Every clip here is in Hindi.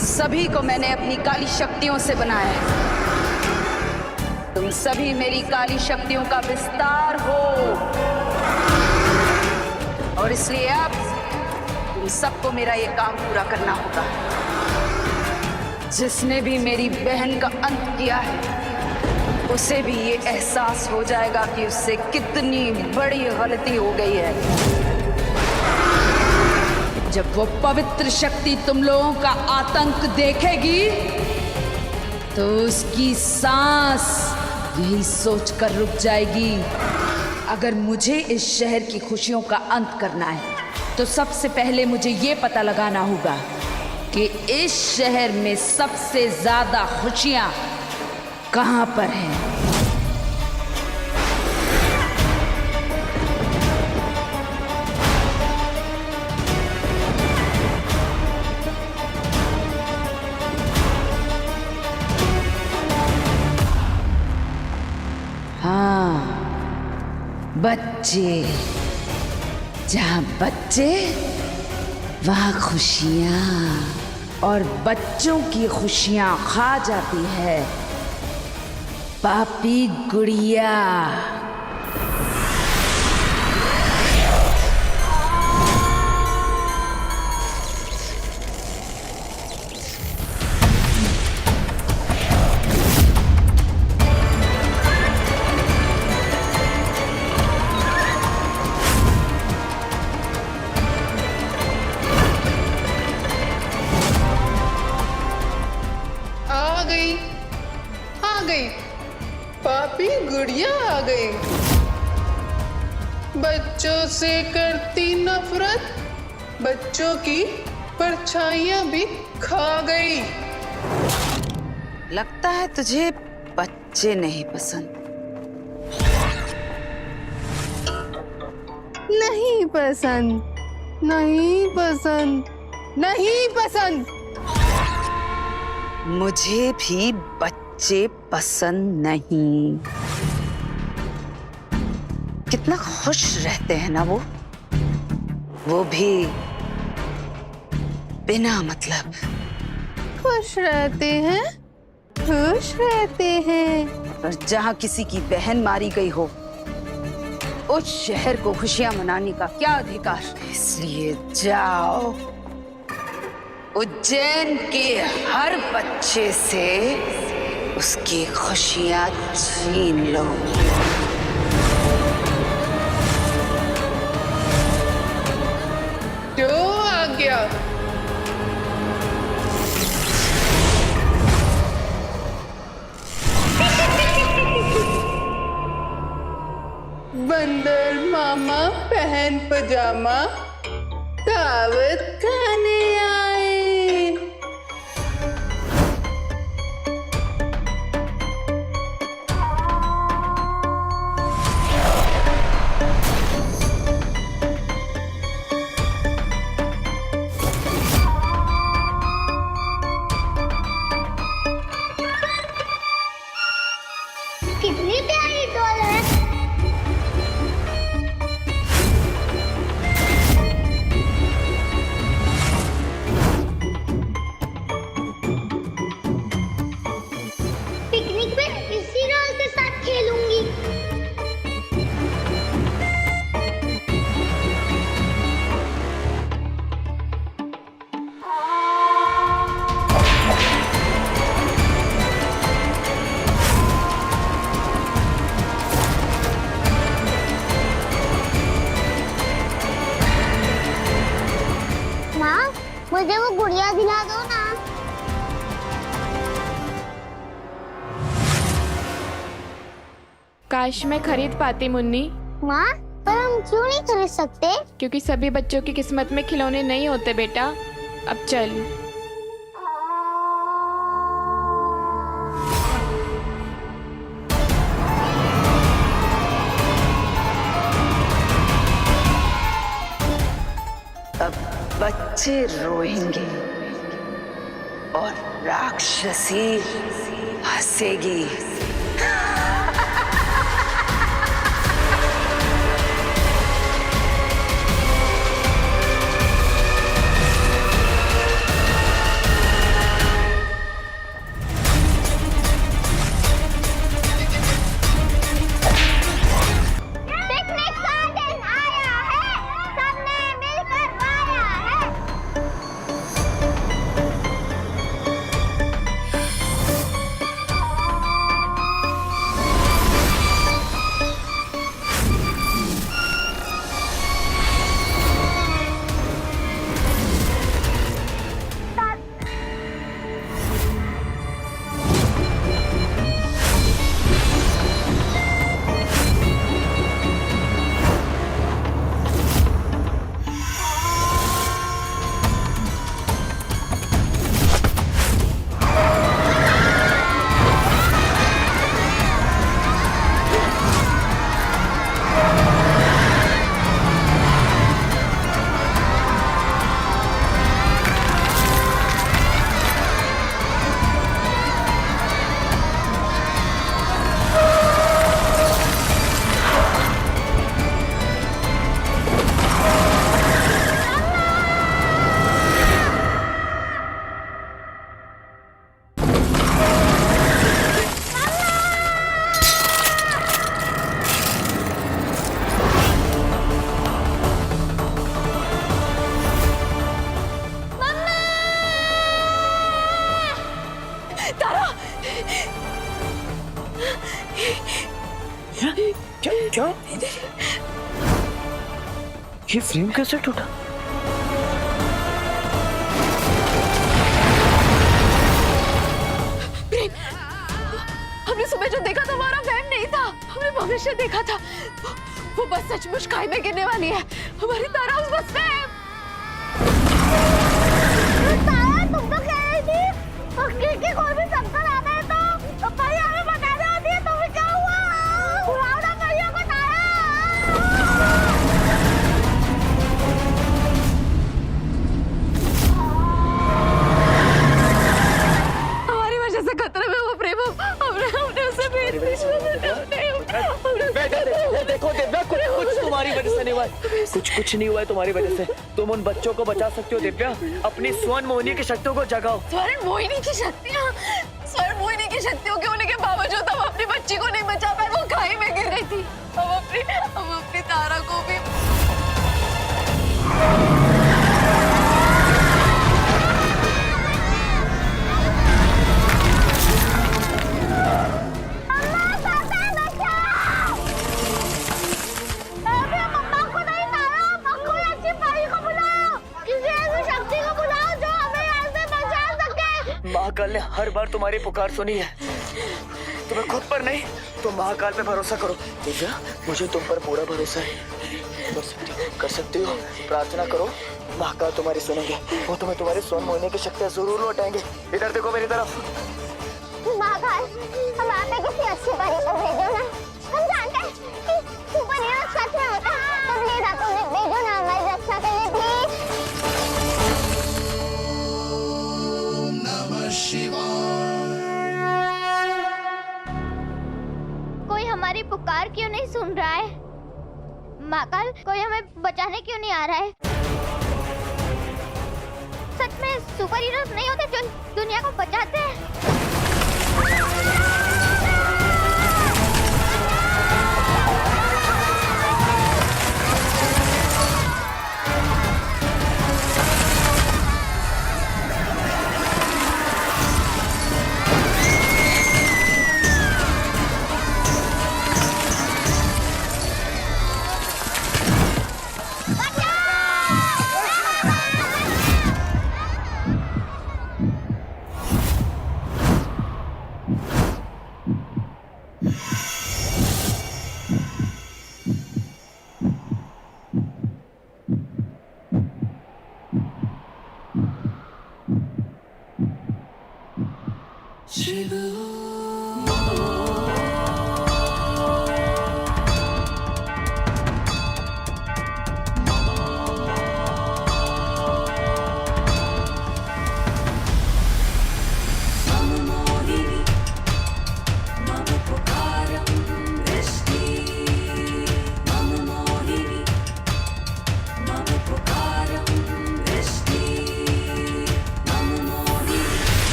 सभी को मैंने अपनी काली शक्तियों से बनाया है। तुम सभी मेरी काली शक्तियों का विस्तार हो और इसलिए अब तुम सबको मेरा ये काम पूरा करना होगा। जिसने भी मेरी बहन का अंत किया है उसे भी ये एहसास हो जाएगा कि उससे कितनी बड़ी गलती हो गई है। जब वो पवित्र शक्ति तुम लोगों का आतंक देखेगी तो उसकी सांस यही सोचकर रुक जाएगी, अगर मुझे इस शहर की खुशियों का अंत करना है तो सबसे पहले मुझे ये पता लगाना होगा कि इस शहर में सबसे ज्यादा खुशियां कहां पर हैं। हाँ, बच्चे, जहाँ बच्चे वहाँ खुशियाँ, और बच्चों की खुशियाँ खा जाती है पापी गुड़िया। पापी गुड़िया आ गई। बच्चों से करती नफरत, बच्चों की परछाइयां भी खा गई। लगता है तुझे बच्चे नहीं पसंद। नहीं पसंद, नहीं पसंद, नहीं पसंद। मुझे भी बच्चे पसंद नहीं। कितना खुश रहते हैं ना वो भी बिना मतलब। खुश रहते हैं, खुश रहते हैं। और जहाँ किसी की बहन मारी गई हो उस शहर को खुशियां मनाने का क्या अधिकार। इसलिए जाओ उज्जैन के हर बच्चे से उसकी खुशियां छीन लो। जो आ गया। बंदर मामा पहन पजामा दावत खाने आए। कितनी प्यारी डॉल है। पिकनिक में इसी डॉल के साथ खेलूंगी। माँ, मुझे वो गुड़िया दिला दो ना। काश मैं खरीद पाती मुन्नी। माँ, पर हम क्यों नहीं खरीद सकते? क्योंकि सभी बच्चों की किस्मत में खिलौने नहीं होते बेटा। अब चल। अब बच्चे रोएंगे और राक्षसी हंसेगी। क्या? ये फ्रेम कैसे टूटा? हमने सुबह जो देखा था हमारा वहम नहीं था, हमने भविष्य देखा था। वो बस सचमुच खाई में गिरने वाली है। हमारी तारा उस बस में है। तारा तुम तो कह रही थी कि कोई भी चक्कर आता है तो भैया हमें बताने होती है, तो क्या हुआ? बुलाओ ना भैया को। तारा हमारी वजह से खतरे में वो प्रेम, हमने उसे भेज दिया। देखो दिव्या, कुछ तुम्हारी वजह से नहीं हुआ है। कुछ नहीं हुआ है तुम्हारी वजह से। तुम उन बच्चों को बचा सकती हो दिव्या। अपनी स्वर्ण मोहिनी की शक्तियों को जगाओ। स्वर्ण मोहिनी की शक्तियों के होने के बावजूद हम अपनी बच्ची को नहीं बचा पाए। वो खाई में गिर गई थी। हम अपनी तारा को भी महाकाल ने हर बार तुम्हारी पुकार सुनी है। तुम्हें खुद पर नहीं तो महाकाल पे भरोसा करो। दिव्या, मुझे तुम पर पूरा भरोसा है। कर सकती हो। प्रार्थना करो, महाकाल तुम्हारी सुनेंगे। वो तुम्हें तुम्हारी स्वर्ण मोहिनी की शक्तियां जरूर लौटाएंगे। इधर देखो मेरी तरफ। महाकाल, हम आप किसी अच्छी परी को भेजो ना। हम जानते हैं कि सुपर हीरो सच में होता है, तो प्लीज आप उन्हें भेजो ना हमारी रक्षा के लिए, प्लीज। कोई हमारी पुकार क्यों नहीं सुन रहा है? महाकाल, कोई हमें बचाने क्यों नहीं आ रहा है? सच में सुपर हीरोज नहीं होते जो दुनिया को बचाते हैं?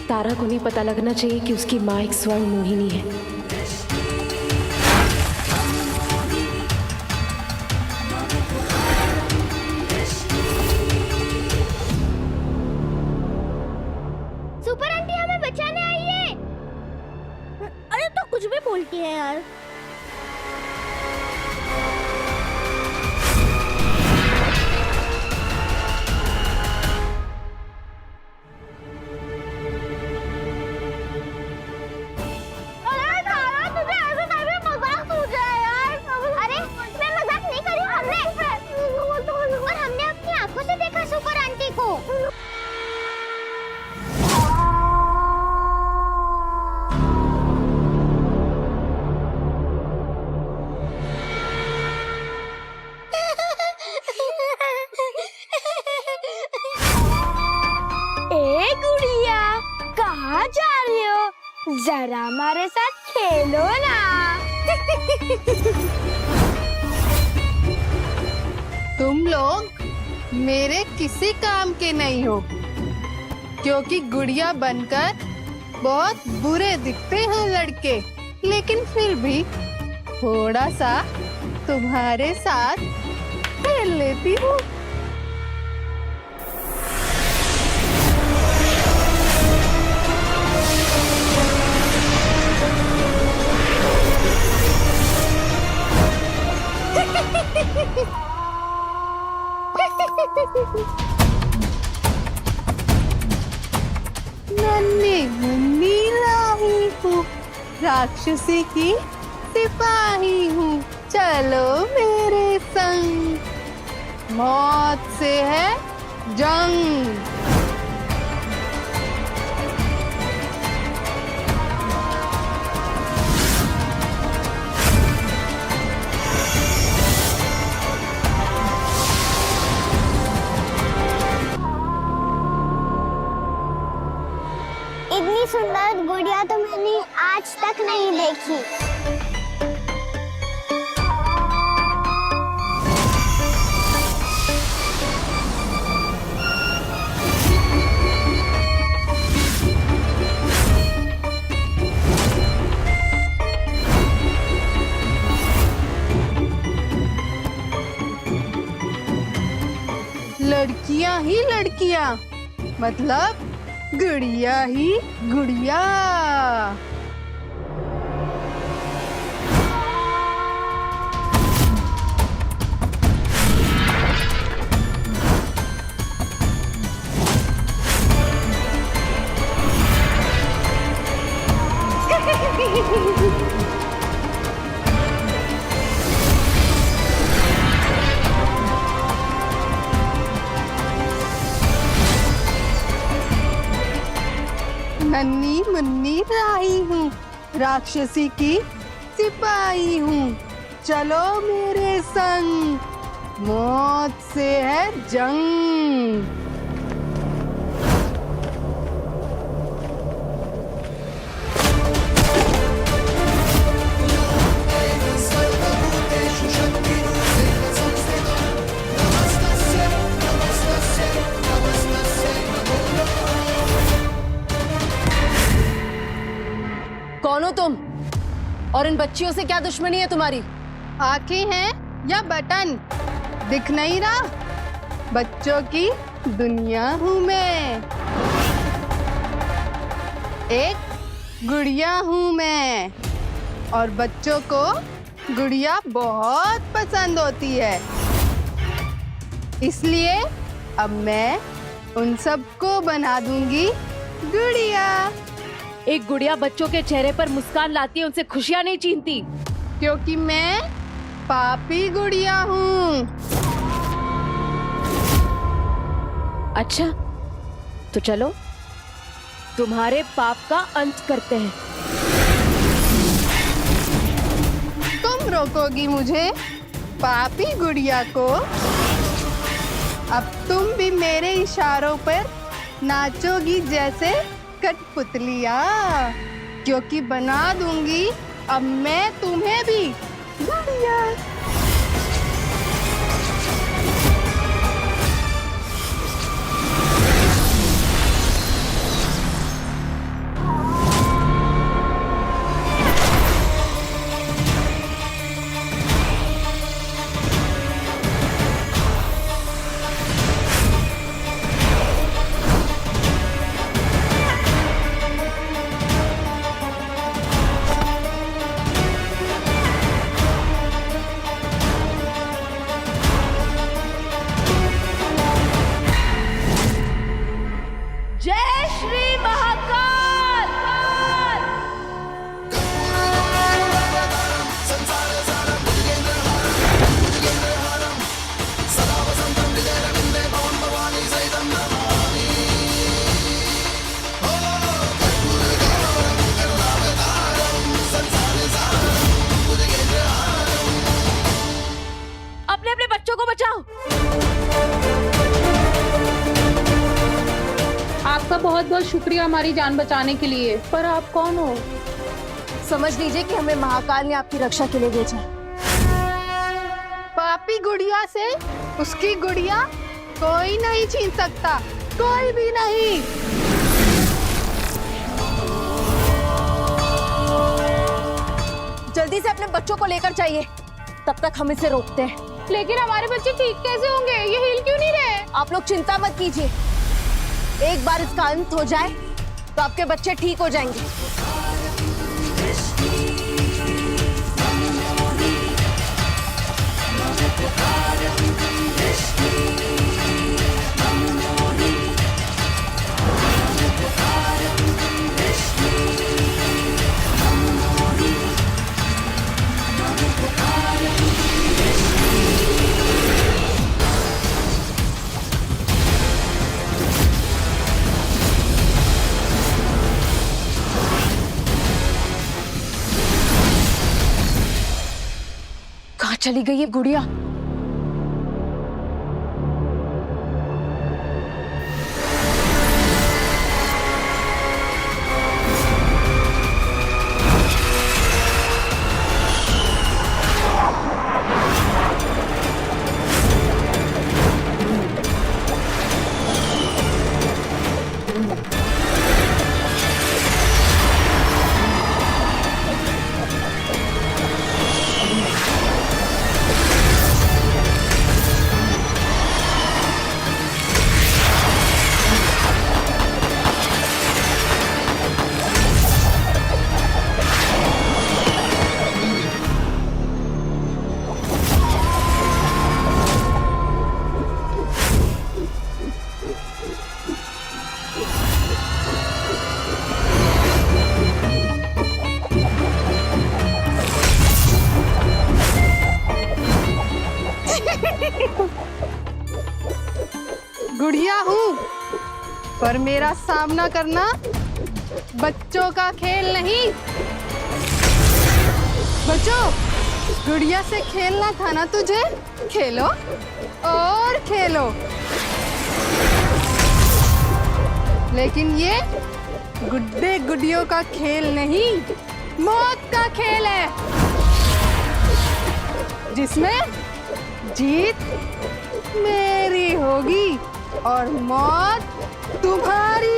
तारा को नहीं पता लगना चाहिए कि उसकी माँ एक स्वर्ण मोहिनी है। सुपर आंटी हमें बचाने आई है। अरे तो कुछ भी बोलती है यार। जरा हमारे साथ खेलो ना। तुम लोग मेरे किसी काम के नहीं हो। क्योंकि गुड़िया बनकर बहुत बुरे दिखते हैं लड़के, लेकिन फिर भी थोड़ा सा तुम्हारे साथ खेल लेती हूँ। नन्ही मुन्नी लाही हूँ, राक्षसी की सिपाही हूँ, चलो मेरे संग, मौत से है जंग। इतनी सुंदर गुड़िया तो मैंने आज तक नहीं देखी। लड़कियां ही लड़कियां, मतलब गुड़िया ही गुड़िया। नन्ही मुन्नी राही हूँ, राक्षसी की सिपाही हूँ, चलो मेरे संग, मौत से है जंग। कौन हो तुम? और इन बच्चियों से क्या दुश्मनी है तुम्हारी? आंखें हैं या बटन, दिख नहीं रहा? बच्चों की दुनिया हूँ मैं, एक गुड़िया हूँ मैं, और बच्चों को गुड़िया बहुत पसंद होती है, इसलिए अब मैं उन सबको बना दूंगी गुड़िया। एक गुड़िया बच्चों के चेहरे पर मुस्कान लाती है, उनसे खुशियाँ नहीं छीनती। क्योंकि मैं पापी गुड़िया हूँ। अच्छा, तो चलो तुम्हारे पाप का अंत करते हैं। तुम रोकोगी मुझे, पापी गुड़िया को? अब तुम भी मेरे इशारों पर नाचोगी जैसे कठपुतलिया, क्योंकि बना दूंगी अब मैं तुम्हें भी गुड़िया। जय श्री महाकाल। अपने अपने बच्चों को बचाओ। आपका बहुत बहुत शुक्रिया हमारी जान बचाने के लिए, पर आप कौन हो? समझ लीजिए कि हमें महाकाल ने आपकी रक्षा के लिए भेजा है। पापी गुड़िया से उसकी गुड़िया कोई नहीं छीन सकता, कोई भी नहीं। जल्दी से अपने बच्चों को लेकर जाइए, तब तक हम इसे रोकते हैं। लेकिन हमारे बच्चे ठीक कैसे होंगे? ये हिल क्यों नहीं रहे? आप लोग चिंता मत कीजिए, एक बार इसका अंत हो जाए तो आपके बच्चे ठीक हो जाएंगे। कहाँ चली गई ये गुड़िया? गुड़िया हूँ, पर मेरा सामना करना बच्चों का खेल नहीं। बच्चों, गुड़िया से खेलना था ना तुझे? खेलो और खेलो, लेकिन ये गुड्डे गुड़ियों का खेल नहीं, मौत का खेल है, जिसमें जीत मेरी होगी और मौत तुम्हारी।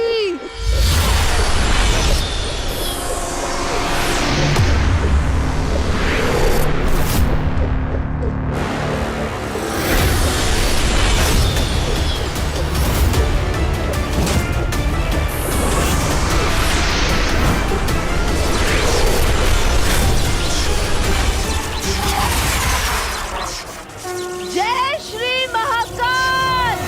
जय श्री महाकाल।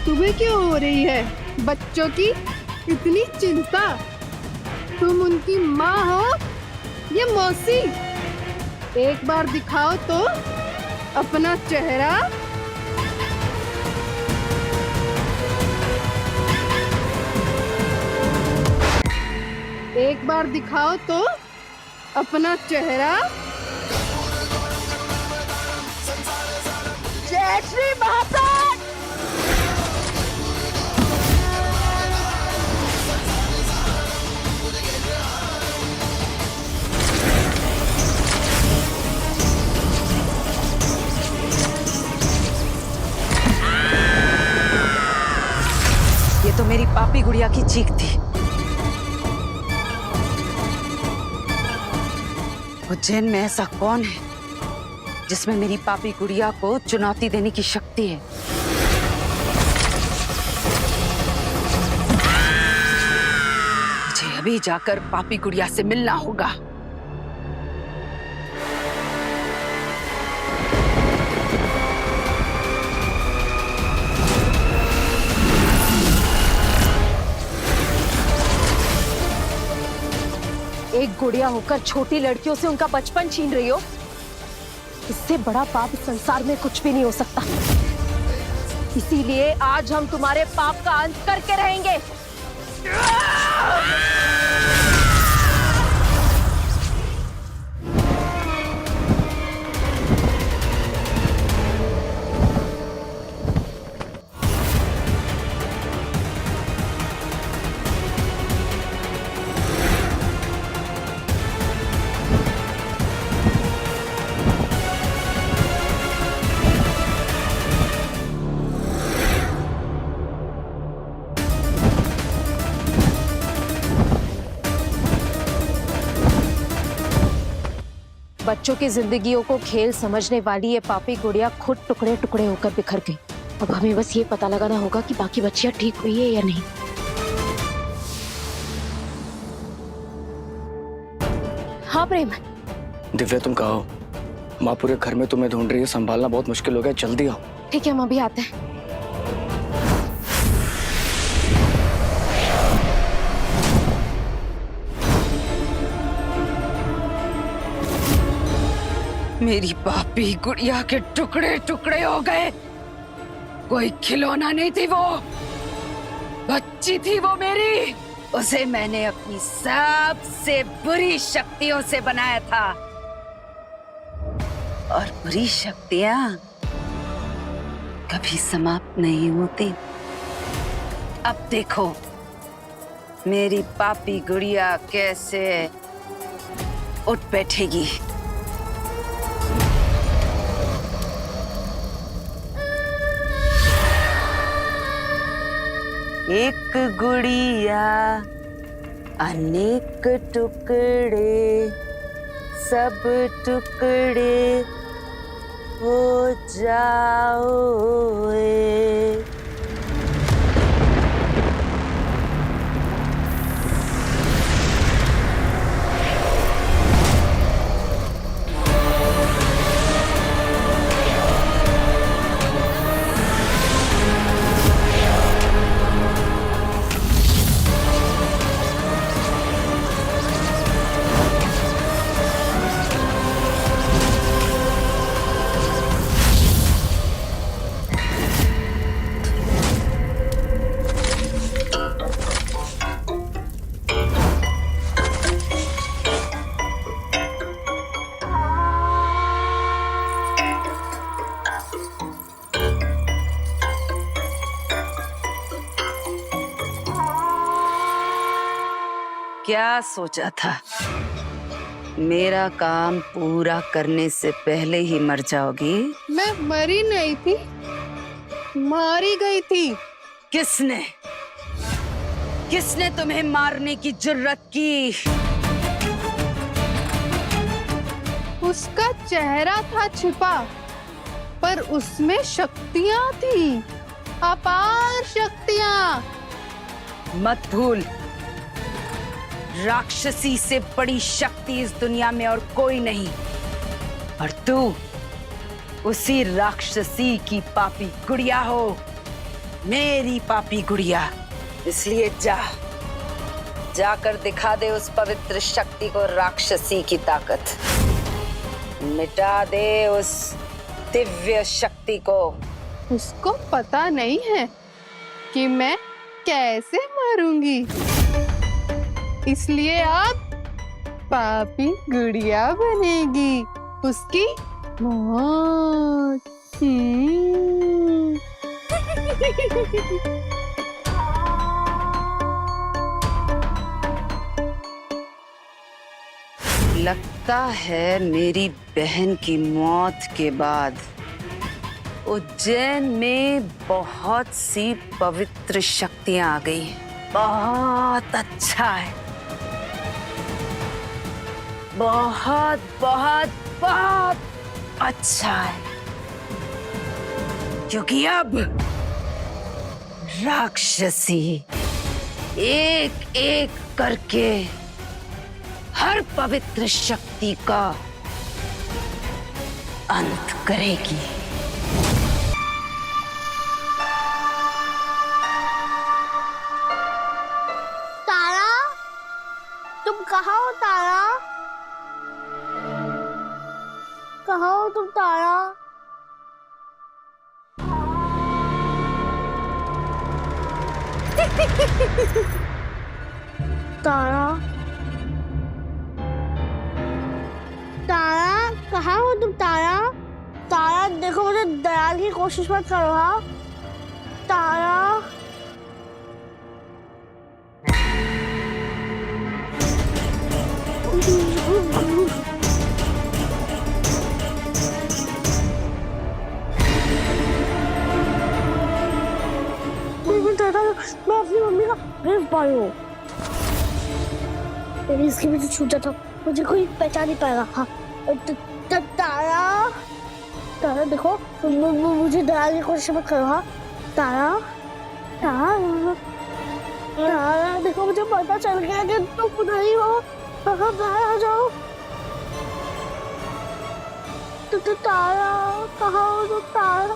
तुम्हें क्यों हो रही है बच्चों की इतनी चिंता? तुम उनकी माँ हो या मौसी? एक बार दिखाओ तो अपना चेहरा। एक बार दिखाओ तो अपना चेहरा। जय श्री महाकाल। ये तो मेरी पापी गुड़िया की चीख थी। उज्जैन में ऐसा कौन है जिसमें मेरी पापी गुड़िया को चुनौती देने की शक्ति है? मुझे अभी जाकर पापी गुड़िया से मिलना होगा। एक गुड़िया होकर छोटी लड़कियों से उनका बचपन छीन रही हो, इससे बड़ा पाप इस संसार में कुछ भी नहीं हो सकता। इसीलिए आज हम तुम्हारे पाप का अंत करके रहेंगे। बच्चों की जिंदगियों को खेल समझने वाली ये पापी गुड़िया खुद टुकड़े टुकड़े होकर बिखर गई। अब हमें बस ये पता लगाना होगा कि बाकी बच्चियां ठीक हुई है या नहीं। हाँ प्रेम। दिव्या तुम कहाँ हो? माँ पूरे घर में तुम्हें ढूंढ रही है, संभालना बहुत मुश्किल हो गया, जल्दी आओ। ठीक है हम अभी आते हैं। मेरी पापी गुड़िया के टुकड़े टुकड़े हो गए। कोई खिलौना नहीं थी वो, बच्ची थी वो मेरी। उसे मैंने अपनी सबसे बुरी शक्तियों से बनाया था, और बुरी शक्तियां कभी समाप्त नहीं होती। अब देखो मेरी पापी गुड़िया कैसे उठ बैठेगी। एक गुड़िया अनेक टुकड़े, सब टुकड़े हो जाओ। क्या सोचा था? मेरा काम पूरा करने से पहले ही मर जाओगी? मैं मरी नहीं थी, मारी गई थी। किसने किसने तुम्हें मारने की जुर्रत की? उसका चेहरा था छिपा, पर उसमें शक्तियां थी, अपार शक्तियां। मत भूल, राक्षसी से बड़ी शक्ति इस दुनिया में और कोई नहीं। और तू उसी राक्षसी की पापी गुड़िया हो, मेरी पापी गुड़िया। इसलिए जाकर दिखा दे उस पवित्र शक्ति को राक्षसी की ताकत। मिटा दे उस दिव्य शक्ति को। उसको पता नहीं है कि मैं कैसे मरूंगी, इसलिए अब पापी गुड़िया बनेगी उसकी मौत। लगता है मेरी बहन की मौत के बाद उज्जैन में बहुत सी पवित्र शक्तियां आ गई। बहुत अच्छा है, बहुत बहुत बहुत अच्छा है, क्योंकि अब राक्षसी एक एक करके हर पवित्र शक्ति का अंत करेगी। तारा, तुम कहाँ हो तारा? कहाँ हो तुम तारा? तारा, तारा कहाँ हो तुम तारा? तारा देखो, मुझे दयाल की कोशिश मत करो। हाँ तारा, मैं अपनी मम्मी का गिरफ्तार हूँ। मेरी इसके पीछे छूट जाता, मुझे कोई पहचान नहीं पाएगा। हाँ तारा, तारा देखो, मुझे दयाल की कोशिश मत करो। हाँ तारा, तारा, तारा देखो, मुझे पता चल गया कि तुम नहीं हो। बाहर आ जाओ। तारा कहाँ हो तुम? तारा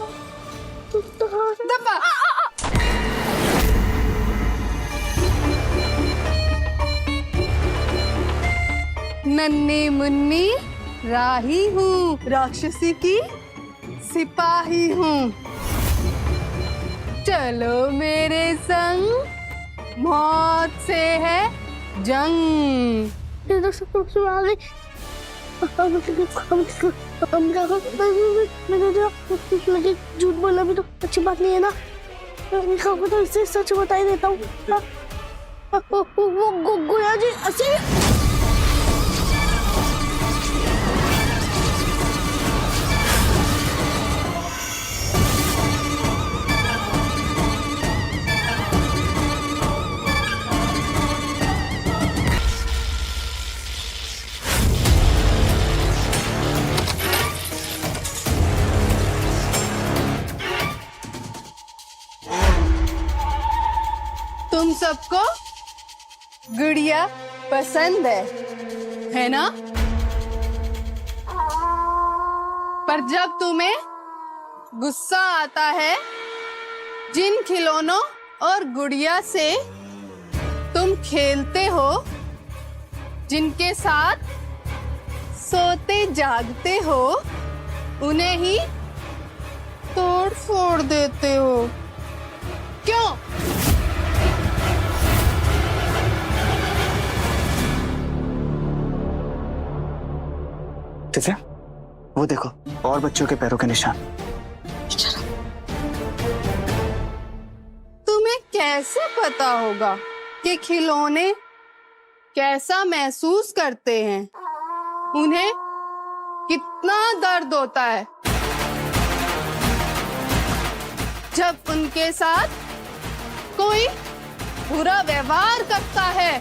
दबा। नन्ही मुन्नी राही हूँ, राक्षसी की सिपाही हूँ। चलो मेरे संग, मौत से है जंग। झूठ बोलना भी तो अच्छी बात नहीं है ना। तो इससे सच बता ही देता हूँ। वो गोया जी असली। तुम सबको गुड़िया पसंद है ना? पर जब तुम्हें गुस्सा आता है, जिन खिलौनों और गुड़िया से तुम खेलते हो, जिनके साथ सोते जागते हो, उन्हें ही तोड़ फोड़ देते हो। क्यों? दिव्या, वो देखो, और बच्चों के पैरों के निशान। तुम्हें कैसे पता होगा कि खिलौने कैसा महसूस करते हैं, उन्हें कितना दर्द होता है जब उनके साथ कोई बुरा व्यवहार करता है?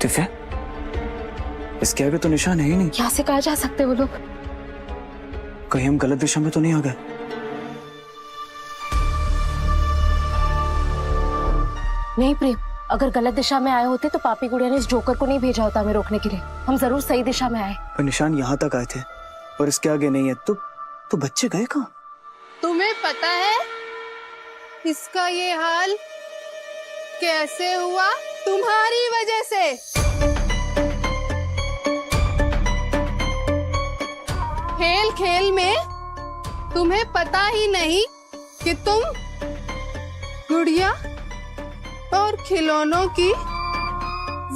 दिव्या, इसके आगे तो निशान है ही नहीं। यहाँ से कहा जा सकते वो लोग? कहीं हम गलत दिशा में तो नहीं आ गए? नहीं प्रेम, अगर गलत दिशा में आए होते तो पापी गुड़िया ने इस जोकर को नहीं भेजा होता हमें रोकने के लिए। हम जरूर सही दिशा में आए। पर निशान यहाँ तक आए थे और इसके आगे नहीं है, तो बच्चे गए कहाँ? तुम्हें पता है इसका ये हाल कैसे हुआ? तुम्हारी वजह से। खेल खेल में तुम्हें पता ही नहीं कि तुम गुड़िया और खिलौनों की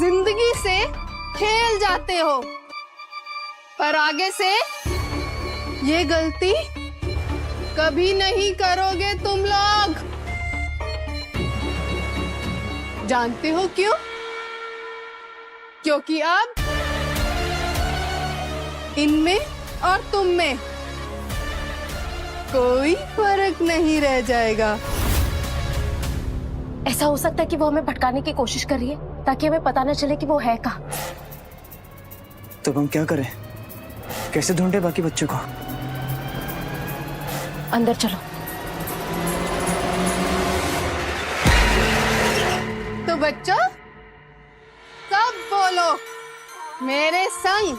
जिंदगी से खेल जाते हो। पर आगे से ये गलती कभी नहीं करोगे तुम लोग। जानते हो क्यों? क्योंकि अब इनमें और तुम में कोई फर्क नहीं रह जाएगा। ऐसा हो सकता है कि वो हमें भटकाने की कोशिश कर रही है ताकि हमें पता न चले कि वो है कहाँ। तो हम क्या करें? कैसे ढूंढे बाकी बच्चों को? अंदर चलो। तो बच्चों सब बोलो मेरे संग,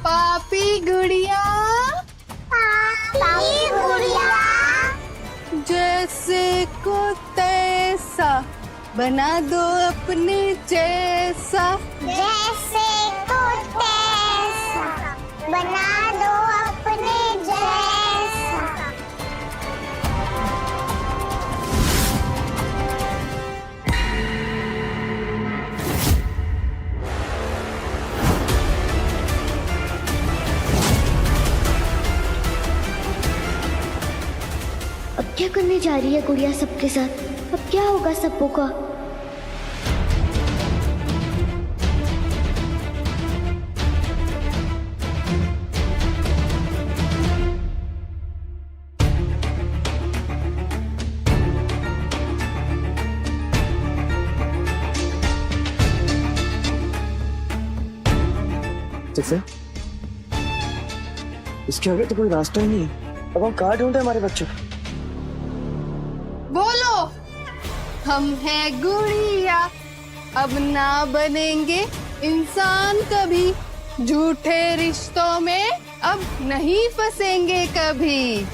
पापी गुड़िया, पापी गुड़िया, जैसे को तैसा बना दो अपने जैसा, जैसे को तैसा बना दो अपने जैसा। अब क्या करने जा रही है गुड़िया सबके साथ? अब क्या होगा सबों का? दिव्या, इसके आगे तो कोई रास्ता ही नहीं है। अब हम कहाँ ढूंढे हमारे बच्चों को? बोलो हम हैं गुड़िया, अब ना बनेंगे इंसान कभी, झूठे रिश्तों में अब नहीं फंसेंगे कभी।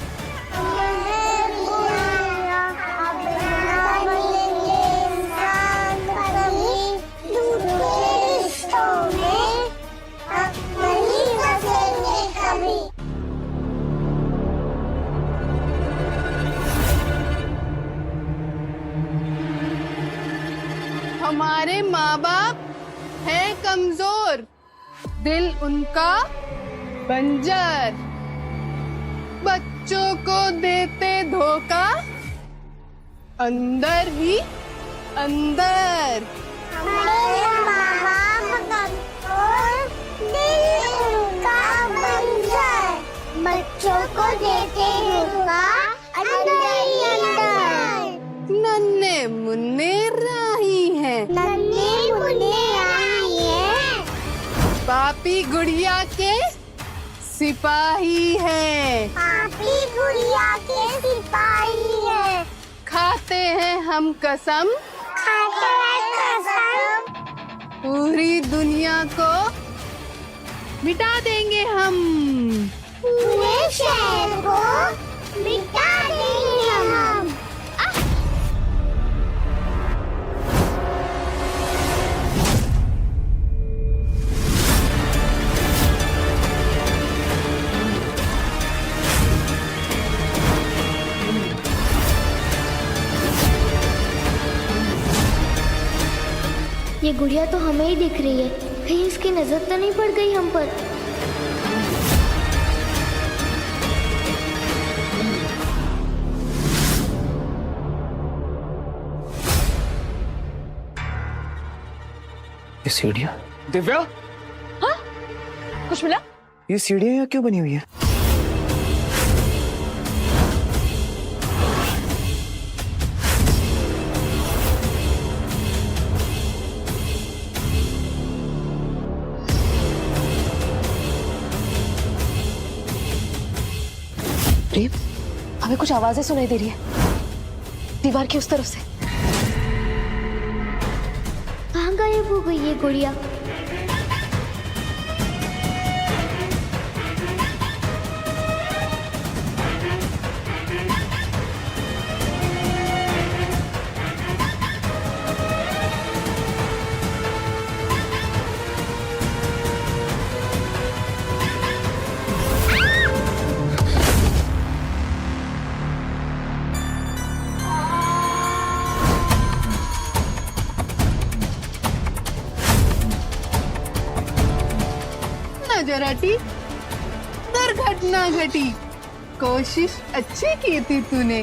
हमारे माँ बाप हैं कमजोर, दिल उनका बंजर, बच्चों को देते धोखा अंदर ही अंदर। हमारे माँ बाप कमजोर, दिल उनका बंजर, बच्चों को देते धोखा अंदर ही अंदर। नन्हे मुन्ने राही हैं, नन्हे मुन्ने राही हैं, पापी गुड़िया के सिपाही हैं, पापी गुड़िया के सिपाही हैं, खाते हैं हम कसम, खाते हैं कसम, पूरी दुनिया को मिटा देंगे हम, पूरे शहर को मिटा देंगे हम। ये गुड़िया तो हमें ही दिख रही है, कहीं इसकी नजर तो नहीं पड़ गई हम पर? ये सीढ़ियाँ? दिव्या, हाँ कुछ मिला? ये सीढ़ियाँ यहाँ क्यों बनी हुई है? प्रेम, हमें कुछ आवाजें सुनाई दे रही है दीवार की उस तरफ से। कहाँ गायब हो गई ये गुड़िया? नजर हटी, दुर्घटना घटी। कोशिश अच्छी की थी तूने,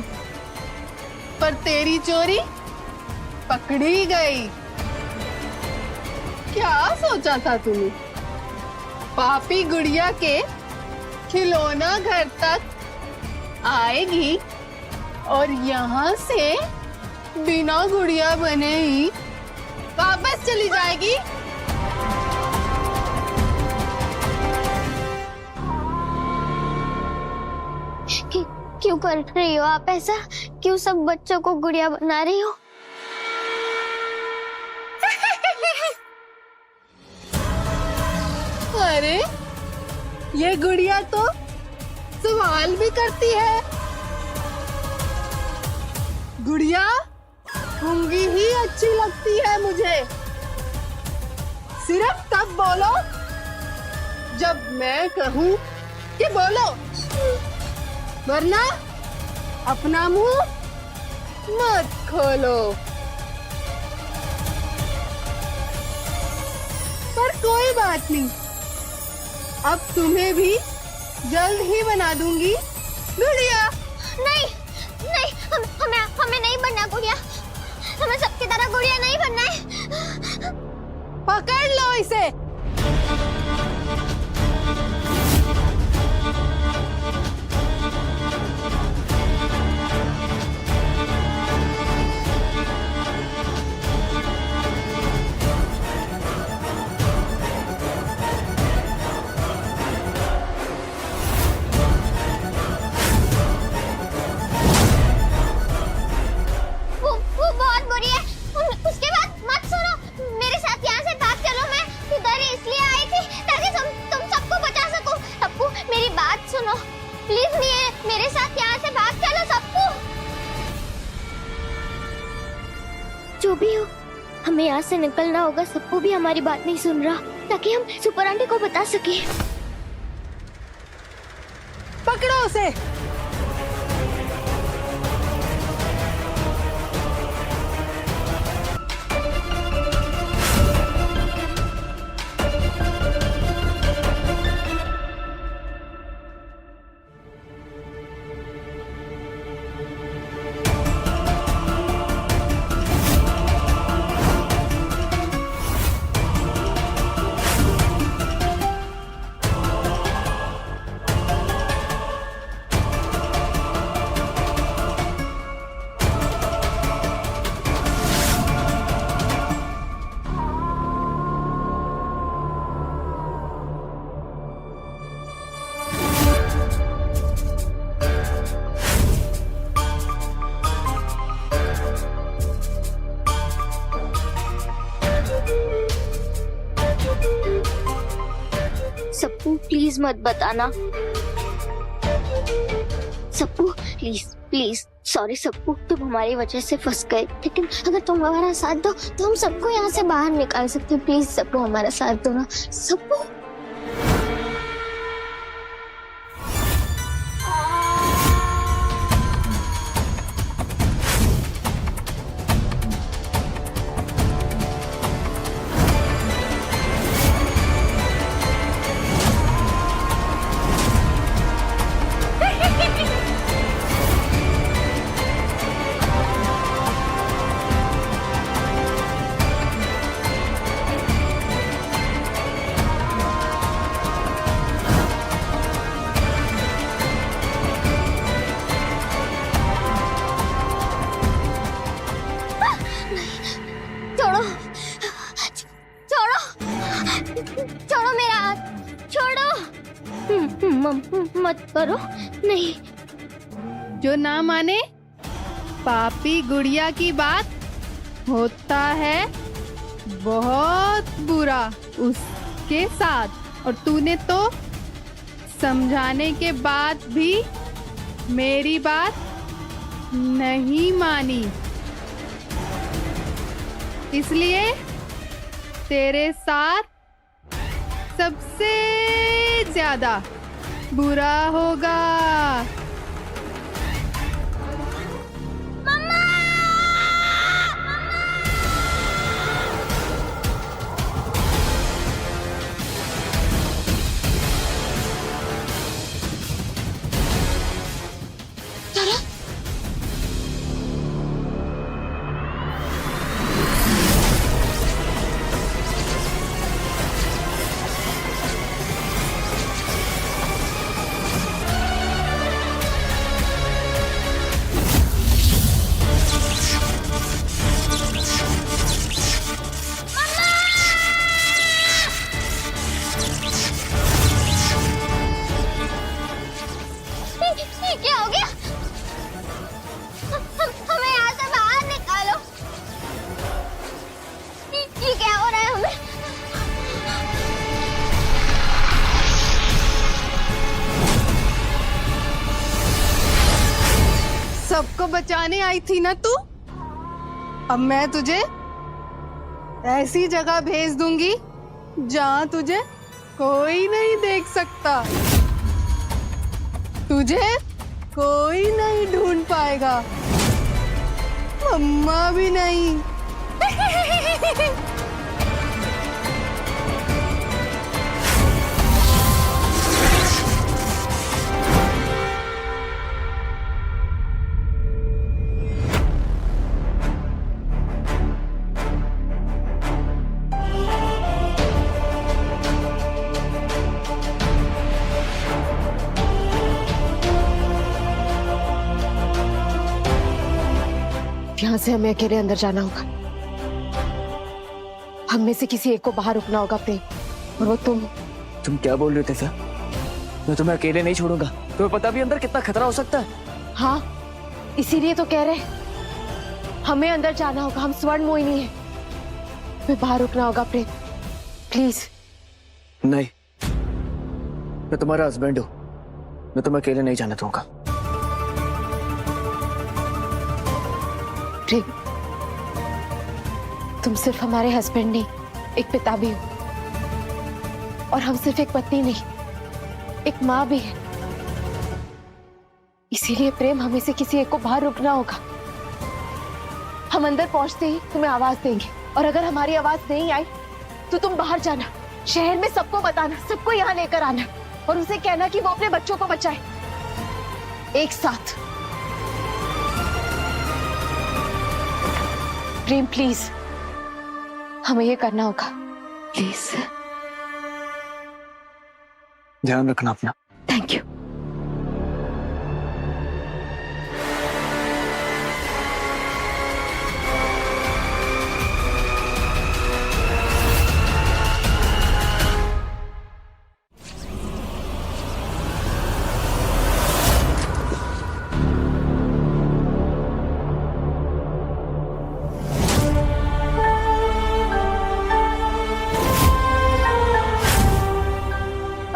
पर तेरी चोरी पकड़ी गई। क्या सोचा था तूने? पापी गुड़िया के खिलौना घर तक आएगी और यहाँ से बिना गुड़िया बने ही वापस चली जाएगी। क्यों कर रही हो आप ऐसा? क्यों सब बच्चों को गुड़िया बना रही हो? अरे ये गुड़िया तो सवाल भी करती है। गुड़िया गुंगी ही अच्छी लगती है मुझे। सिर्फ तब बोलो जब मैं कहूँ कि बोलो, वरना अपना मुंह मत खोलो। पर कोई बात नहीं, अब तुम्हें भी जल्द ही बना दूंगी गुड़िया। नहीं नहीं, हमें नहीं बनना गुड़िया। हमें सबकी तरह गुड़िया नहीं बनना है। पकड़ लो इसे। वो बहुत बुरी है। उसके बाद मत सुनो, मेरे साथ यहाँ से भाग चलो। मैं इधर इसलिए आई थी ताकि तुम सबको बचा सकूं। सबको मेरी बात सुनो प्लीज। मेरे साथ यहाँ से भाग चलो सबको। जो भी हो, हमें यहाँ से निकलना होगा। सबको भी हमारी बात नहीं सुन रहा, ताकि हम सुपर आंटी को बता सके। पकड़ो उसे। सप्पू प्लीज मत बताना। सप्पू प्लीज प्लीज। सॉरी सप्पू, तुम हमारी वजह से फंस गए, लेकिन अगर तुम हमारा साथ दो तो हम सबको यहाँ से बाहर निकाल सकते हो। प्लीज सप्पू, हमारा साथ दो ना सप्पू। छोड़ो छोड़ो छोड़ो मेरा हाथ, छोड़ो। मत करो। नहीं। जो ना माने पापी गुड़िया की बात, होता है बहुत बुरा उसके साथ। और तूने तो समझाने के बाद भी मेरी बात नहीं मानी, इसलिए तेरे साथ सबसे ज्यादा बुरा होगा। सबको बचाने आई थी ना तू? अब मैं तुझे ऐसी जगह भेज दूंगी जहां तुझे कोई नहीं देख सकता, तुझे कोई नहीं ढूंढ पाएगा, मम्मा भी नहीं। यहाँ से हमें अकेले अंदर जाना होगा। हम में से किसी एक को बाहर रुकना होगा प्रेम, और वो तुम क्या बोल रहे थे सर? मैं तुम्हें अकेले नहीं छोड़ूंगा। तुम्हें पता भी अंदर कितना खतरा हो सकता है। हाँ, इसीलिए तो कह रहे हमें अंदर जाना होगा। हम स्वर्ण मोहिनी हैं, हमें बाहर रुकना होगा प्रेम, प्लीज। नहीं, मैं तुम्हारा हस्बैंड हूँ, मैं तुम्हें अकेले नहीं जाने दूंगा। प्रेम, तुम सिर्फ हमारे हस्बैंड नहीं, एक पिता भी हो, और हम सिर्फ एक पत्नी नहीं, एक माँ भी है। इसीलिए प्रेम, हमें से किसी एक को बाहर रुकना होगा। हम अंदर पहुंचते ही तुम्हें आवाज देंगे, और अगर हमारी आवाज नहीं आई तो तुम बाहर जाना, शहर में सबको बताना, सबको यहाँ लेकर आना, और उसे कहना कि वो अपने बच्चों को बचाए, एक साथ। प्रेम प्लीज, हमें ये करना होगा, प्लीज। ध्यान रखना अपना। Thank you.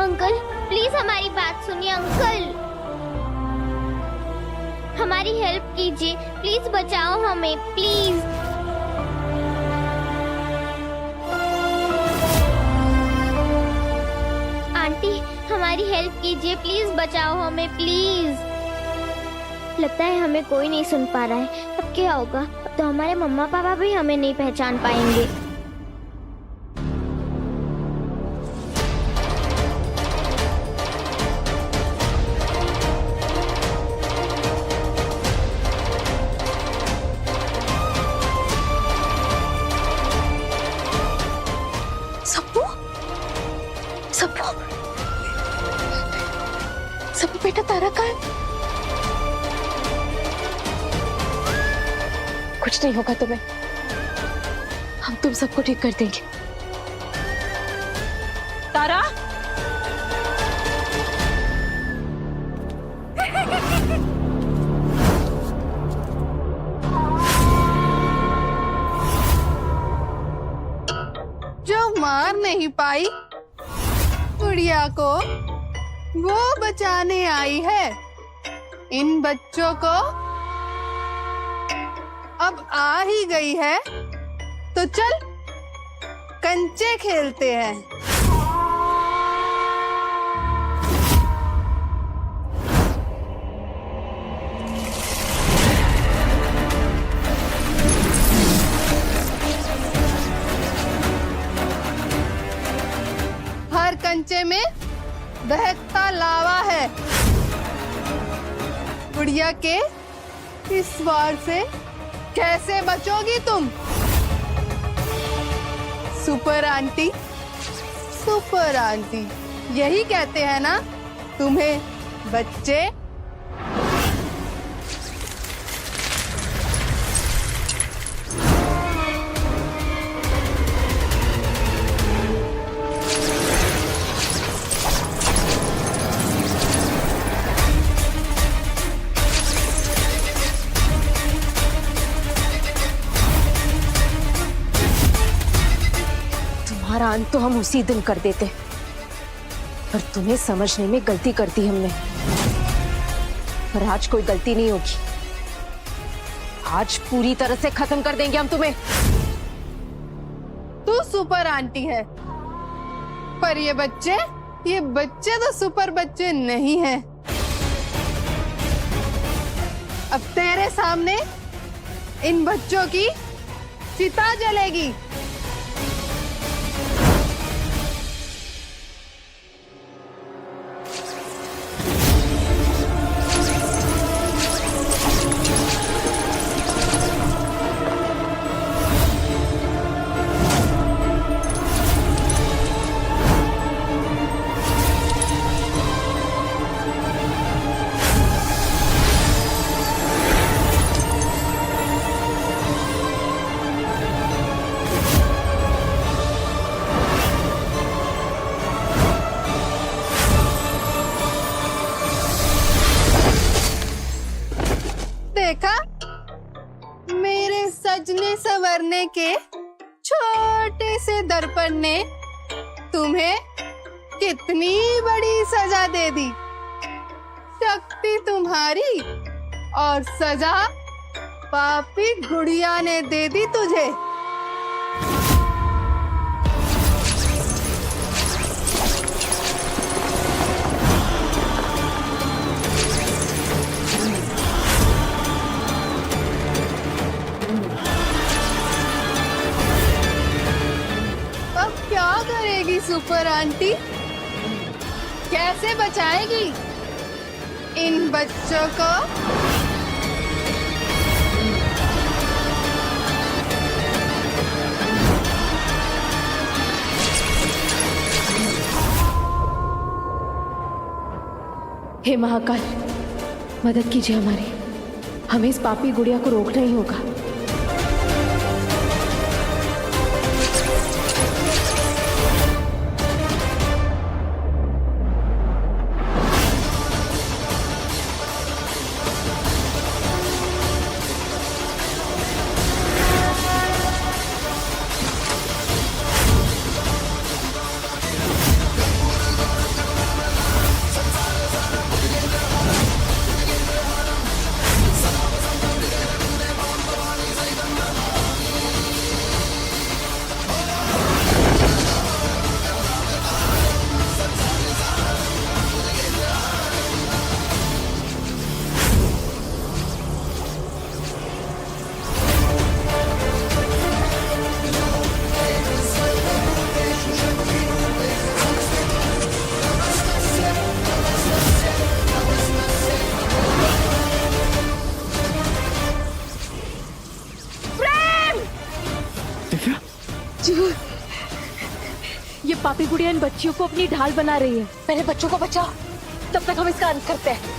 अंकल प्लीज हमारी बात सुनिए अंकल, हमारी हेल्प कीजिए, प्लीज बचाओ हमें, प्लीज। आंटी हमारी हेल्प कीजिए, प्लीज बचाओ हमें, प्लीज। लगता है हमें कोई नहीं सुन पा रहा है। अब क्या होगा? अब तो हमारे मम्मा पापा भी हमें नहीं पहचान पाएंगे। सप्पू, सप्पू, सप्पू बेटा, तारा कहाँ है? कुछ नहीं होगा तुम्हें, हम तुम सबको ठीक कर देंगे। तारा, जो मार नहीं पाई गुड़िया को, वो बचाने आई है। इन बच्चों को अब आ ही गई है, तो चल कंचे खेलते हैं। हर कंचे में बहता लावा है। गुड़िया के इस वार से कैसे बचोगी तुम? सुपर आंटी, सुपर आंटी, यही कहते हैं ना तुम्हें बच्चे। तुम्हारा अंत तो हम उसी दिन कर देते, पर तुम्हें समझने में गलती कर दी हमने। पर आज कोई गलती नहीं होगी, आज पूरी तरह से खत्म कर देंगे हम तुम्हें। तू सुपर आंटी है, पर ये बच्चे तो सुपर बच्चे नहीं हैं। अब तेरे सामने इन बच्चों की चिता जलेगी। देखा, मेरे सजने संवरने के छोटे से दर्पण ने तुम्हें कितनी बड़ी सजा दे दी। शक्ति तुम्हारी और सजा पापी गुड़िया ने दे दी तुझे। अब क्या करेगी सुपर आंटी? कैसे बचाएगी इन बच्चों को? हे महाकाल, मदद कीजिए हमारी। हमें इस पापी गुड़िया को रोकना ही होगा। ये पापी गुड़िया इन बच्चियों को अपनी ढाल बना रही है। पहले बच्चों को बचाओ, तब तक हम इसका अंत करते हैं।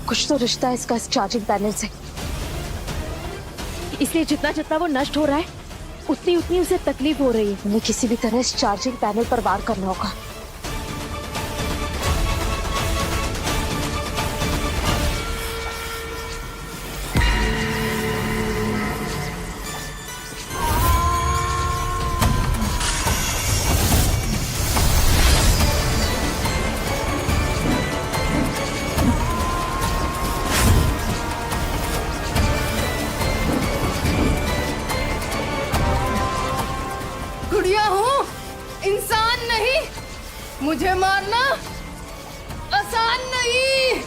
कुछ तो रिश्ता है इसका इस चार्जिंग पैनल से, इसलिए जितना जितना वो नष्ट हो रहा है उतनी उतनी उसे तकलीफ हो रही है। हमें किसी भी तरह इस चार्जिंग पैनल पर वार करना होगा। गुड़िया हूँ, इंसान नहीं। मुझे मारना आसान नहीं।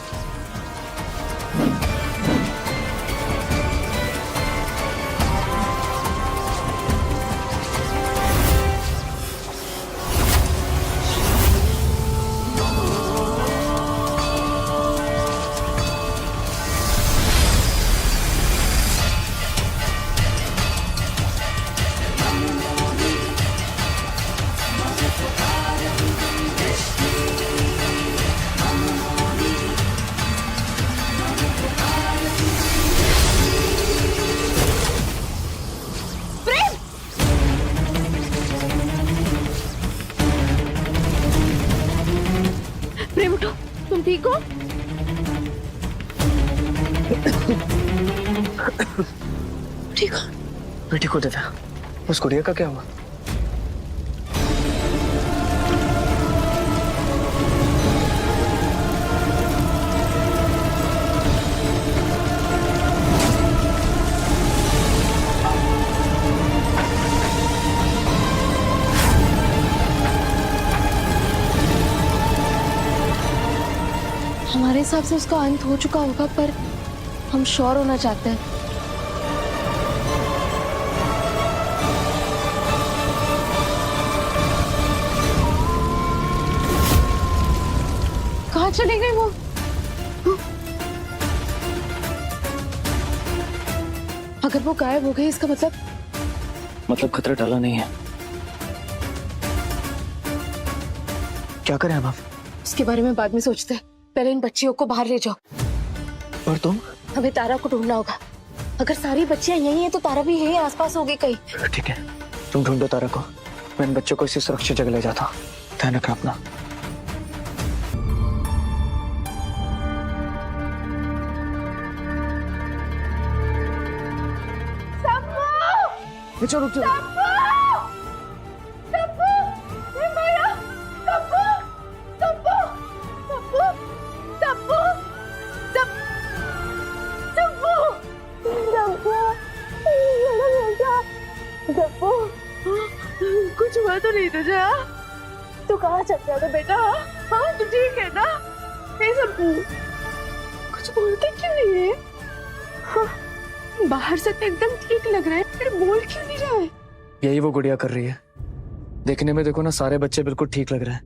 बेटी को दिव्या, उस गुड़िया का क्या हुआ? हमारे हिसाब से उसका अंत हो चुका होगा, पर हम श्योर होना चाहते हैं। कहाँ चले गए वो? अगर वो गायब हो गए, इसका मतलब खतरा टला नहीं है। क्या करें अब आप? उसके बारे में बाद में सोचते हैं। पहले इन बच्चियों को बाहर ले जाओ। और तुम? हमें तारा को ढूंढना होगा। अगर सारी बच्चियां यही हैं तो तारा भी यही आसपास होगी कहीं। ठीक है, तुम ढूंढो तारा को, मैं इन बच्चों को इसी सुरक्षित जगह ले जाता हूँ। ध्यान रखना अपना। चलो चलो। कुछ हुआ तो नहीं तुझे? तू कहाँ चल रहा था बेटा? हाँ तू ठीक है ना? ये सब कुछ बोलते क्यों नहीं है? हाँ, बाहर से तो एकदम ठीक लग रहा है, फिर बोल क्यों नहीं रहा है? यही वो गुड़िया कर रही है। देखने में देखो ना, सारे बच्चे बिल्कुल ठीक लग रहे हैं,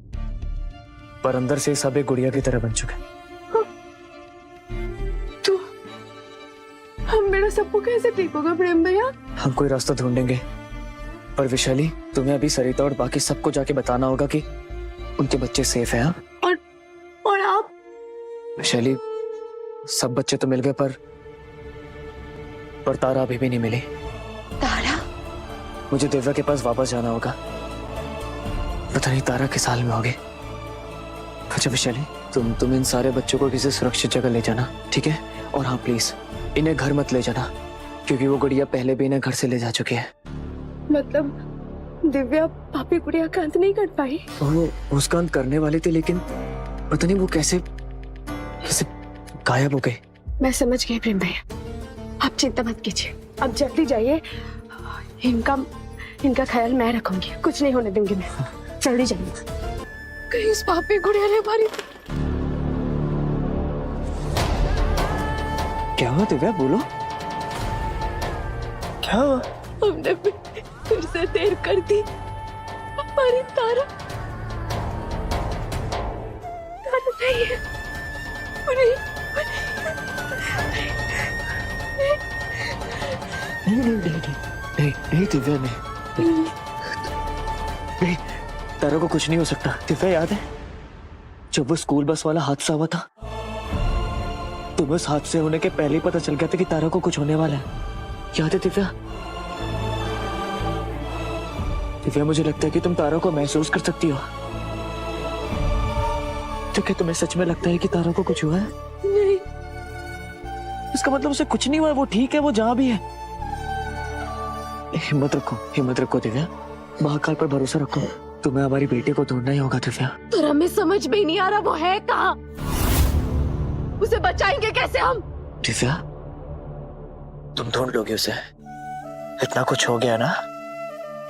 पर अंदर से सब एक गुड़िया की तरह बन चुके हैं। तो हम मेरा सबको कैसे ठीक होगा प्रेम भैया? हम कोई रास्ता ढूंढेंगे, पर विशाली तुम्हें अभी सरिता और बाकी सबको जाके बताना होगा कि उनके बच्चे सेफ हैं। और आप? विशाली, सब बच्चे तो मिल गए, पर तारा अभी भी नहीं मिली। तारा? मुझे दिव्या के पास वापस जाना होगा। पता नहीं तारा किस हाल में होगी। अच्छा विशाली, तुम इन सारे बच्चों को किसी सुरक्षित जगह ले जाना, ठीक है? और हाँ प्लीज, इन्हें घर मत ले जाना, क्योंकि वो गुड़िया पहले भी इन्हें घर से ले जा चुकी है। मतलब दिव्या पापी गुड़िया का अंत नहीं कर पाई? वो उसका अंत करने वाले थे, लेकिन पता नहीं वो कैसे गायब हो गए। मैं समझ गई प्रेम भैया, आप चिंता मत कीजिए, अब जल्दी जाइए। इनका ख्याल मैं रखूंगी, कुछ नहीं होने दूंगी मैं। जल्दी जाइए। कहीं उस पापी गुड़िया ने हमारी... क्या हुआ दिव्या, बोलो क्या हुआ? हमने फिर से देर कर दी। हमारी तारा नहीं है। नहीं दिव्या, नहीं, तारा को कुछ नहीं हो सकता। दिव्या याद है जब वो स्कूल बस वाला हादसा हुआ था, तुम्हें उस हादसे होने के पहले ही पता चल गया था कि तारा को कुछ होने वाला है। याद है दिव्या? दिव्या, मुझे लगता है कि तुम तारा को महसूस कर सकती हो। तो क्या तुम्हें सच में लगता है कि तारा को कुछ हुआ है? नहीं। इसका मतलब उसे कुछ नहीं हुआ है, वो ठीक है, वो जहां भी है। हिम्मत रखो दिव्या, महाकाल पर भरोसा रखो। तुम्हें हमारी बेटी को ढूंढना ही होगा दिव्या। पर हमें समझ में नहीं आ रहा वो है कहाँ? उसे बचाएंगे कैसे हम? दिव्या, तुम ढूंढ लोगे उसे। इतना कुछ हो गया ना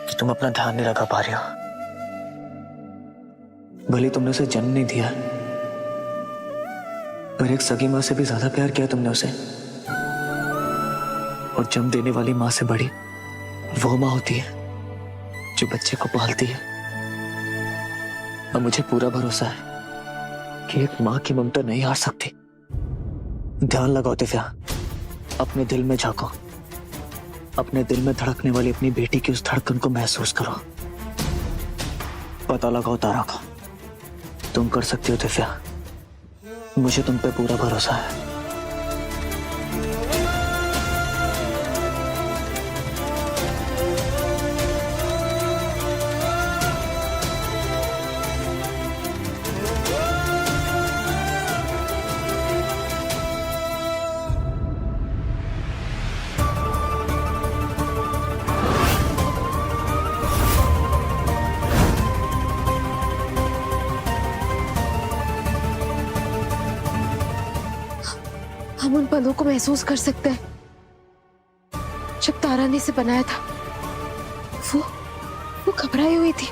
कि तुम अपना ध्यान नहीं लगा पा रही हो। भले तुमने उसे जन्म नहीं दिया, पर एक सगी माँ से भी ज्यादा प्यार किया तुमने उसे। और जन्म देने वाली माँ से बड़ी वो माँ होती है जो बच्चे को पालती है। और मुझे पूरा भरोसा है कि एक माँ की ममता नहीं हार सकती। ध्यान लगाओ दिव्या, अपने दिल में झांको, अपने दिल में धड़कने वाली अपनी बेटी की उस धड़कन को महसूस करो। पता लगाओ तारा का। तुम कर सकती हो दिव्या, मुझे तुम पे पूरा भरोसा है। हम उन पलों को महसूस कर सकते हैं जब तारा ने इसे बनाया था। वो घबराई हुई थी।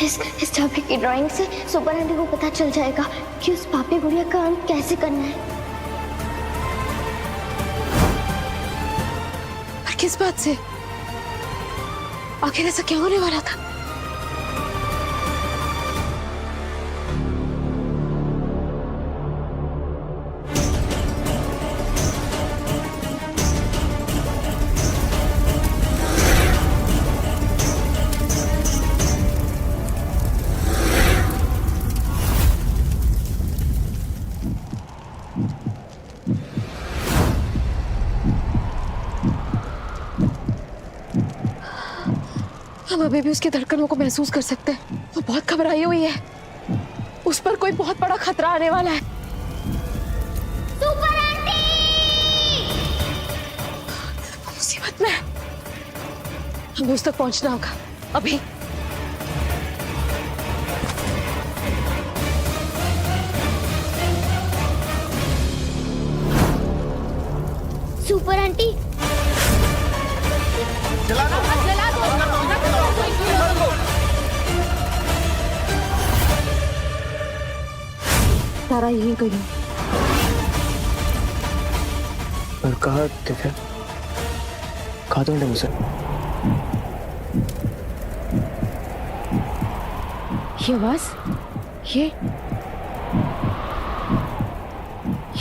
इस चाबी की ड्राइंग से सुपर आंटी को पता चल जाएगा कि उस पापी गुड़िया का अंत कैसे करना है। पर किस बात से? आखिर ऐसा क्या होने वाला था? हम अभी भी उसकी धड़कनों को महसूस कर सकते हैं। वो बहुत घबराई हुई है। उस पर कोई बहुत बड़ा खतरा आने वाला है। Super aunty! मुसीबत में है। हमें उस तक पहुंचना होगा अभी। सुपर आंटी, तारा यही गई। पर कहा दिव्या, कहा तुमने मुझे? ये आवाज, ये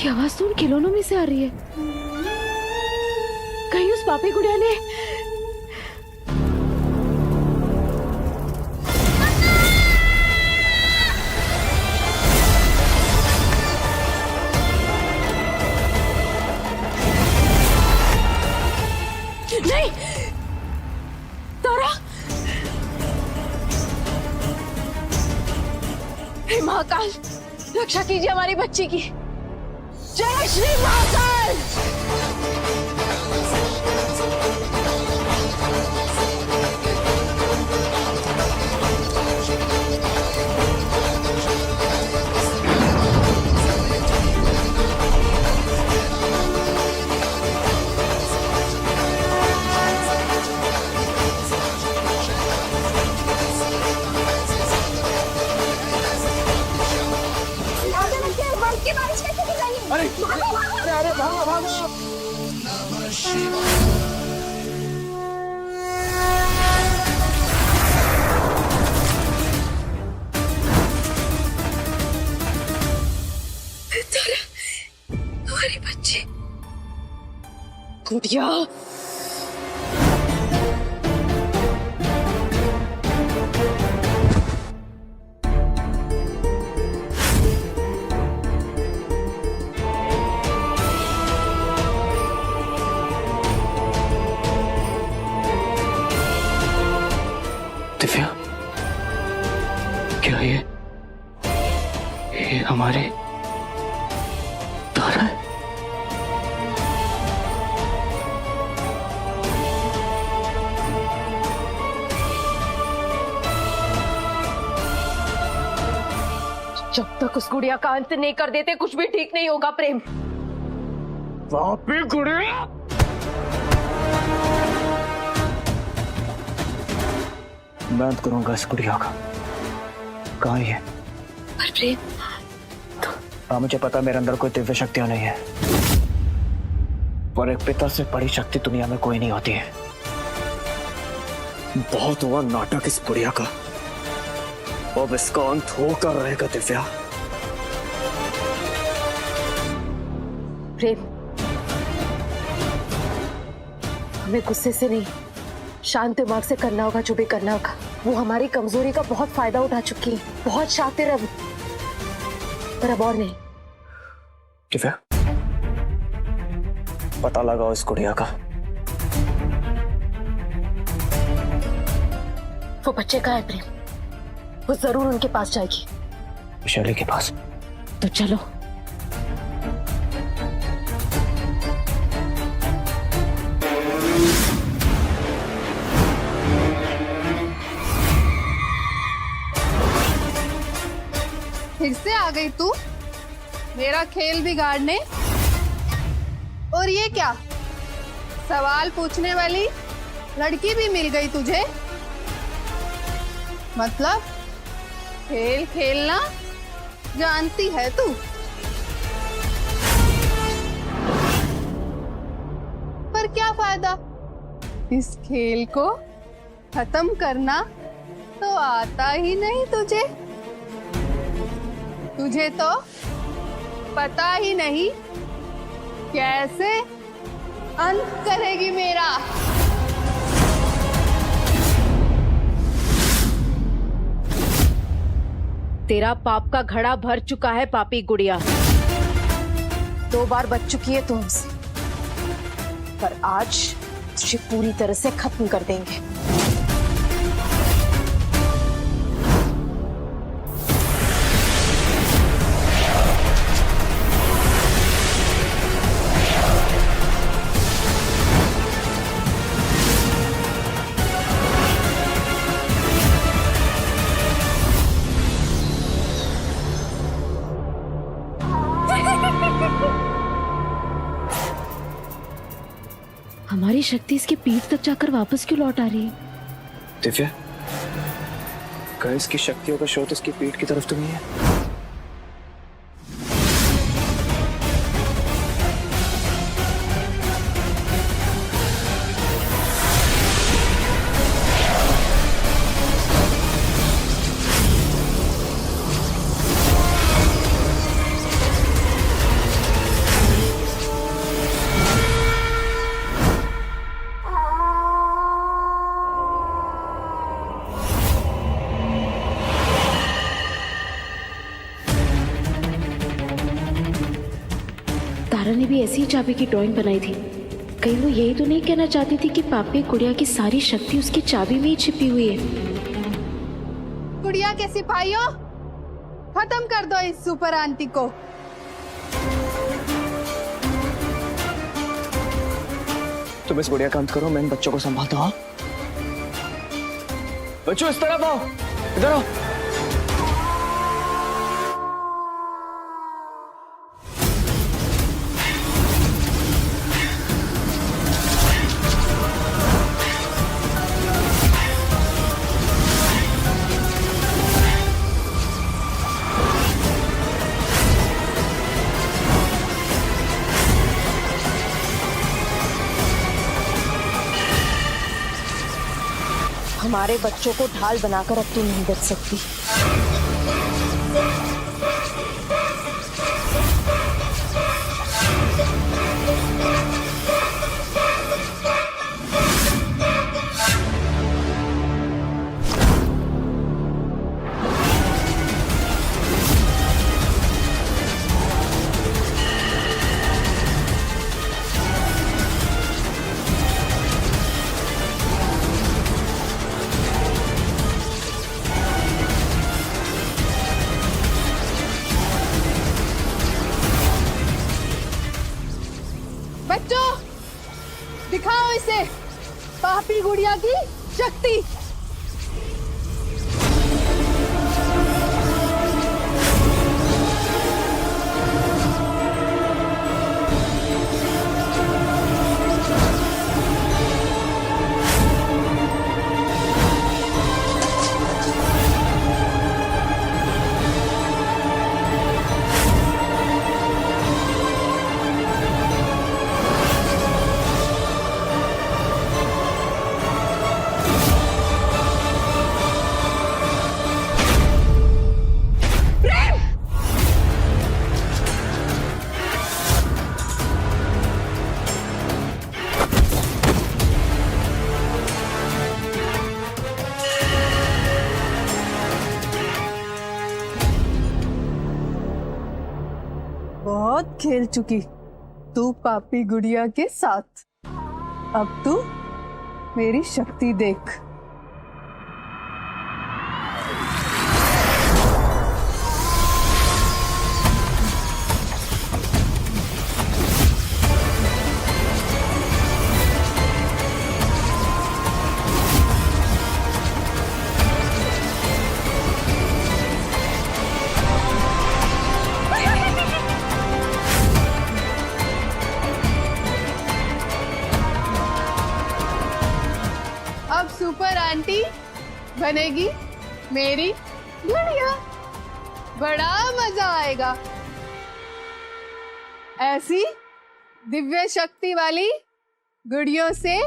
आवाज तो उन खिलौनों में से आ रही है। कहीं उस पापी गुड़िया ने नहीं। तारा, हे महाकाल, रक्षा कीजिए हमारी बच्ची की। जय श्री महाकाल। अरे भागो भागो। हमारी बच्ची गुड़िया। दिव्या, क्या ये हमारे तारा है? जब तक उस गुड़िया का अंत नहीं कर देते कुछ भी ठीक नहीं होगा प्रेम। पापी गुड़िया, मैं अंत करूंगा इस गुड़िया का। कहाँ है? पर प्रेम, हाँ मुझे पता मेरे अंदर कोई दिव्य शक्तियां नहीं है, पर एक पिता से बड़ी शक्ति दुनिया में कोई नहीं होती है। बहुत हुआ नाटक इस गुड़िया का, अब इसका अंत होकर रहेगा दिव्या। प्रेम, हमें गुस्से से नहीं, शांत दिमाग से करना होगा जो भी करना होगा। वो हमारी कमजोरी का बहुत फायदा उठा चुकी है, बहुत शातिर अब, पर अब और नहीं। दिव्या, पता लगाओ इस गुड़िया का। वो बच्चे का है प्रेम, वो जरूर उनके पास जाएगी। शैली के पास? तो चलो। फिर से आ गई तू मेरा खेल बिगाड़ने। और ये क्या, सवाल पूछने वाली लड़की भी मिल गई तुझे? मतलब खेल खेलना जानती है तू? पर क्या फायदा, इस खेल को खत्म करना तो आता ही नहीं तुझे। तुझे तो पता ही नहीं कैसे अंत करेगी मेरा। तेरा पाप का घड़ा भर चुका है पापी गुड़िया। 2 बार बच चुकी है तुमसे, पर आज तुझे पूरी तरह से खत्म कर देंगे। हमारी शक्ति इसकी पीठ तक जाकर वापस क्यों लौट आ रही है? दिव्या, क्या इसकी शक्तियों का स्रोत इसकी पीठ की तरफ तो नहीं है? तारा ने भी ऐसी ही चाबी की ड्राइंग बनाई थी। कहीं वो यही तो नहीं कहना चाहती थी कि पापी गुड़िया की सारी शक्ति उसकी चाबी में ही छिपी हुई है? गुड़िया के सिपाहियों, खत्म कर दो इस सुपर आंटी को। तुम इस गुड़िया का अंत करो, मैं इन बच्चों को संभालता हूँ। बच्चों इस तरफ आओ, इधर आओ। हमारे बच्चों को ढाल बनाकर अब तू नहीं बच सकती। बच्चों, दिखाओ इसे पापी गुड़िया की शक्ति। बहुत खेल चुकी तू पापी गुड़िया के साथ, अब तू मेरी शक्ति देख। अब सुपर आंटी बनेगी मेरी गुड़िया। बड़ा मजा आएगा ऐसी दिव्य शक्ति वाली गुड़ियों से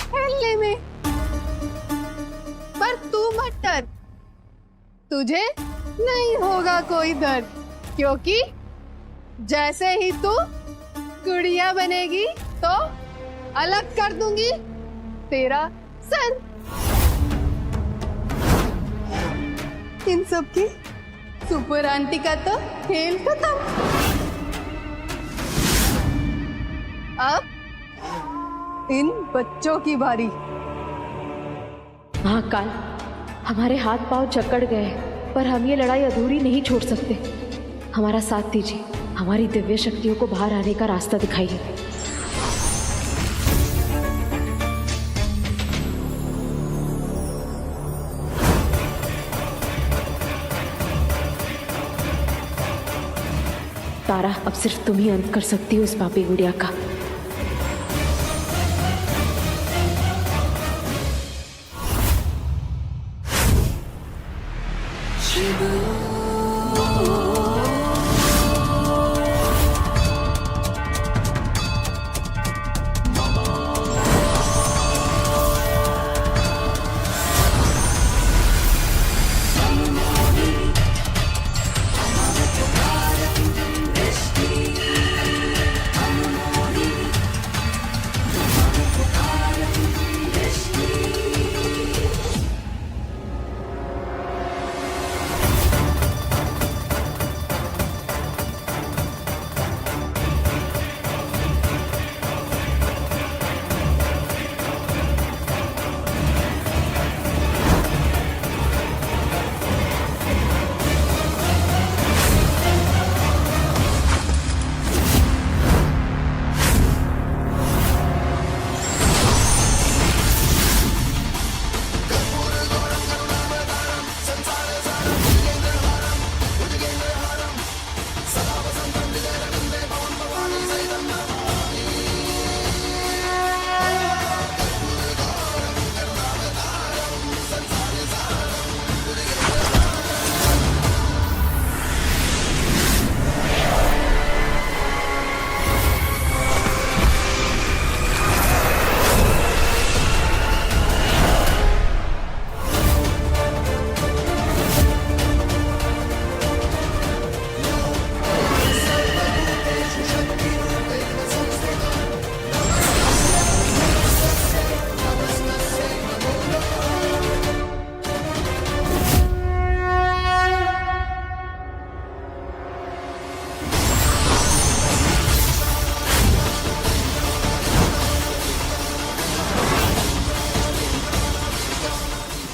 खेलने में। पर तू मत डर, तुझे नहीं होगा कोई दर्द, क्योंकि जैसे ही तू गुड़िया बनेगी तो अलग कर दूंगी तेरा सर। इन सब की सुपर आंटी का तो खेल खत्म। अब इन बच्चों की बारी। महाकाल, हमारे हाथ पांव जकड़ गए, पर हम ये लड़ाई अधूरी नहीं छोड़ सकते। हमारा साथ दीजिए, हमारी दिव्य शक्तियों को बाहर आने का रास्ता दिखाइए। तारा, अब सिर्फ तुम ही अंत कर सकती हो इस पापी गुड़िया का।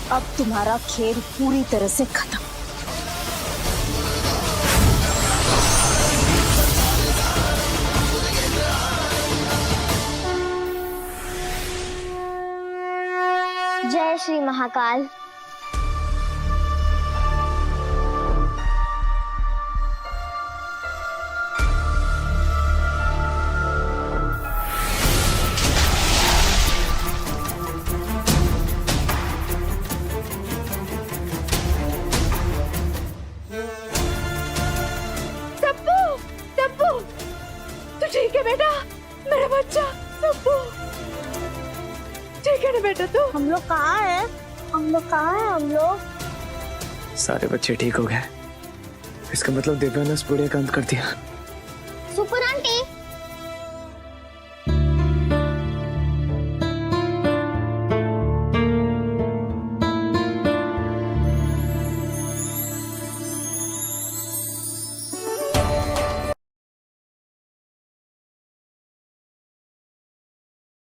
अब तुम्हारा खेल पूरी तरह से खत्म। जय श्री महाकाल। ठीक है बेटा, मेरा बच्चा सप्पू ठीक है ना बेटा? तू हम लोग कहाँ हैं? हम लोग सारे बच्चे ठीक हो गए। इसका मतलब दिव्या ने उस बुढ़िया का अंत कर दिया।